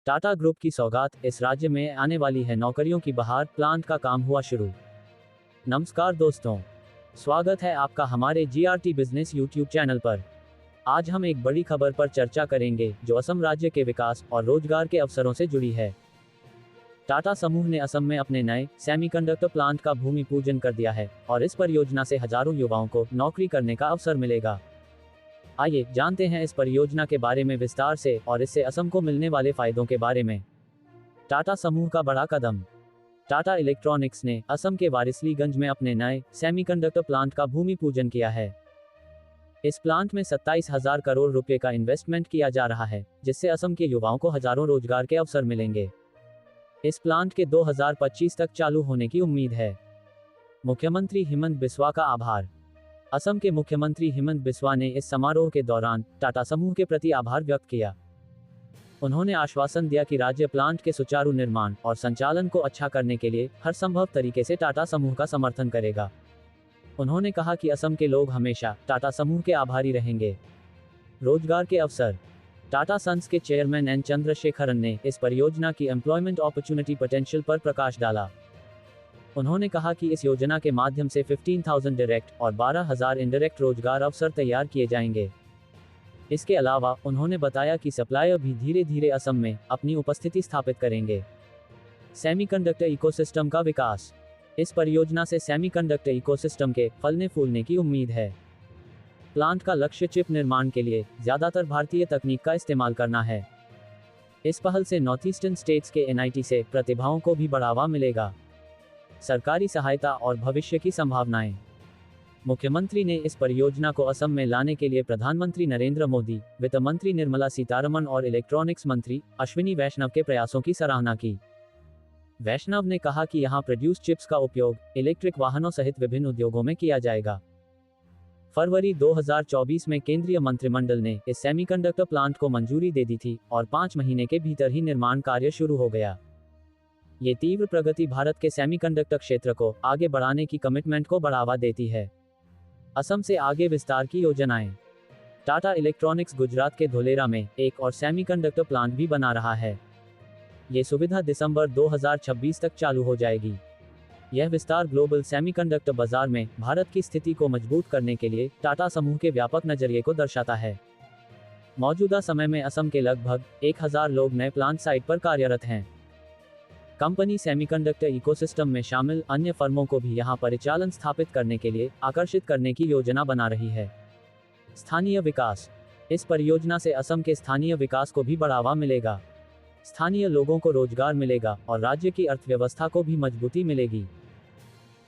Tata group की सौगात, इस राज्य में आने वाली है नौकरियों की बहार, प्लांट का काम हुआ शुरू। नमस्कार दोस्तों, स्वागत है आपका हमारे जीआरटी बिजनेस यूट्यूब चैनल पर। आज हम एक बड़ी खबर पर चर्चा करेंगे जो असम राज्य के विकास और रोजगार के अवसरों से जुड़ी है। टाटा समूह ने असम में अपने नए सेमीकंडक्टर प्लांट का भूमि पूजन कर दिया है और इस परियोजना से हजारों युवाओं को नौकरी करने का अवसर मिलेगा। आइए जानते हैं इस परियोजना के बारे में विस्तार से और इससे असम को मिलने वाले फायदों के बारे में। टाटा समूह का बड़ा कदम। टाटा इलेक्ट्रॉनिक्स ने असम के वारिसलीगंज में अपने नए सेमीकंडक्टर प्लांट का भूमि पूजन किया है। इस प्लांट में 27,000 करोड़ रुपए का इन्वेस्टमेंट किया जा रहा है, जिससे असम के युवाओं को हजारों रोजगार के अवसर मिलेंगे। इस प्लांट के 2025 तक चालू होने की उम्मीद है। मुख्यमंत्री हिमंत बिस्वा का आभार। असम के मुख्यमंत्री हिमंत बिस्वा ने इस समारोह के दौरान टाटा समूह के प्रति आभार व्यक्त किया। उन्होंने आश्वासन दिया कि राज्य प्लांट के सुचारू निर्माण और संचालन को अच्छा करने के लिए हर संभव तरीके से टाटा समूह का समर्थन करेगा। उन्होंने कहा कि असम के लोग हमेशा टाटा समूह के आभारी रहेंगे। रोजगार के अवसर। टाटा सन्स के चेयरमैन एन चंद्रशेखरन ने इस परियोजना की एम्प्लॉयमेंट अपॉर्चुनिटी पोटेंशियल पर प्रकाश डाला। उन्होंने कहा कि इस योजना के माध्यम से 15,000 डायरेक्ट और 12,000 इनडायरेक्ट रोजगार अवसर तैयार किए जाएंगे। इसके अलावा उन्होंने बताया कि सप्लायर भी धीरे धीरे असम में अपनी उपस्थिति स्थापित करेंगे। सेमीकंडक्टर इकोसिस्टम का विकास। इस परियोजना से सेमीकंडक्टर इकोसिस्टम के फलने फूलने की उम्मीद है। प्लांट का लक्ष्य चिप निर्माण के लिए ज्यादातर भारतीय तकनीक का इस्तेमाल करना है। इस पहल से नॉर्थ ईस्टर्न स्टेट्स के एनआईटी से प्रतिभाओं को भी बढ़ावा मिलेगा। सरकारी सहायता और भविष्य की संभावनाएं। मुख्यमंत्री ने इस परियोजना को असम में लाने के लिए प्रधानमंत्री नरेंद्र मोदी, वित्त मंत्री निर्मला सीतारमण और इलेक्ट्रॉनिक्स मंत्री अश्विनी वैष्णव के प्रयासों की सराहना की। वैष्णव ने कहा कि यहां प्रोड्यूस चिप्स का उपयोग इलेक्ट्रिक वाहनों सहित विभिन्न उद्योगों में किया जाएगा। फरवरी 2024 में केंद्रीय मंत्रिमंडल ने इस सेमीकंडक्टर प्लांट को मंजूरी दे दी थी और 5 महीने के भीतर ही निर्माण कार्य शुरू हो गया। ये तीव्र प्रगति भारत के सेमीकंडक्टर क्षेत्र को आगे बढ़ाने की कमिटमेंट को बढ़ावा देती है। असम से आगे विस्तार की योजनाएं। टाटा इलेक्ट्रॉनिक्स गुजरात के धोलेरा में एक और सेमीकंडक्टर प्लांट भी बना रहा है। ये सुविधा दिसंबर 2026 तक चालू हो जाएगी। यह विस्तार ग्लोबल सेमीकंडक्टर बाजार में भारत की स्थिति को मजबूत करने के लिए टाटा समूह के व्यापक नजरिए को दर्शाता है। मौजूदा समय में असम के लगभग 1,000 लोग नए प्लांट साइट पर कार्यरत हैं। कंपनी सेमीकंडक्टर इकोसिस्टम में शामिल अन्य फर्मों को भी यहां परिचालन स्थापित करने के लिए आकर्षित करने की योजना बना रही है। स्थानीय विकास। इस परियोजना से असम के स्थानीय विकास को भी बढ़ावा मिलेगा। स्थानीय लोगों को रोजगार मिलेगा और राज्य की अर्थव्यवस्था को भी मजबूती मिलेगी।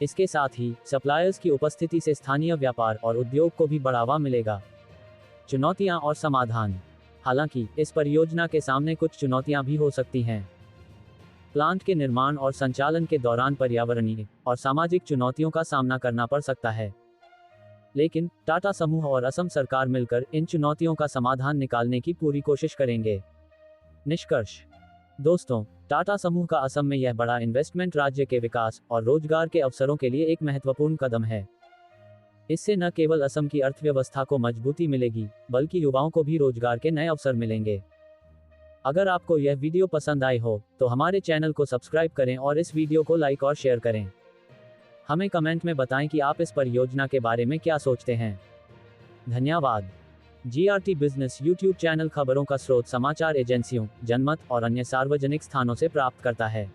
इसके साथ ही सप्लायर्स की उपस्थिति से स्थानीय व्यापार और उद्योग को भी बढ़ावा मिलेगा। चुनौतियां और समाधान। हालांकि इस परियोजना के सामने कुछ चुनौतियां भी हो सकती हैं। प्लांट के निर्माण और संचालन के दौरान पर्यावरणीय और सामाजिक चुनौतियों का सामना करना पड़ सकता है, लेकिन टाटा समूह और असम सरकार मिलकर इन चुनौतियों का समाधान निकालने की पूरी कोशिश करेंगे। निष्कर्ष। दोस्तों, टाटा समूह का असम में यह बड़ा इन्वेस्टमेंट राज्य के विकास और रोजगार के अवसरों के लिए एक महत्वपूर्ण कदम है। इससे न केवल असम की अर्थव्यवस्था को मजबूती मिलेगी, बल्कि युवाओं को भी रोजगार के नए अवसर मिलेंगे। अगर आपको यह वीडियो पसंद आई हो तो हमारे चैनल को सब्सक्राइब करें और इस वीडियो को लाइक और शेयर करें। हमें कमेंट में बताएं कि आप इस परियोजना के बारे में क्या सोचते हैं। धन्यवाद। जीआरटी बिजनेस यूट्यूब चैनल खबरों का स्रोत समाचार एजेंसियों, जनमत और अन्य सार्वजनिक स्थानों से प्राप्त करता है।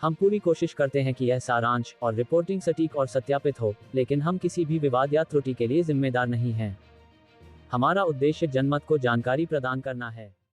हम पूरी कोशिश करते हैं कि यह सारांश और रिपोर्टिंग सटीक और सत्यापित हो, लेकिन हम किसी भी विवाद या त्रुटि के लिए जिम्मेदार नहीं हैं। हमारा उद्देश्य जनमत को जानकारी प्रदान करना है।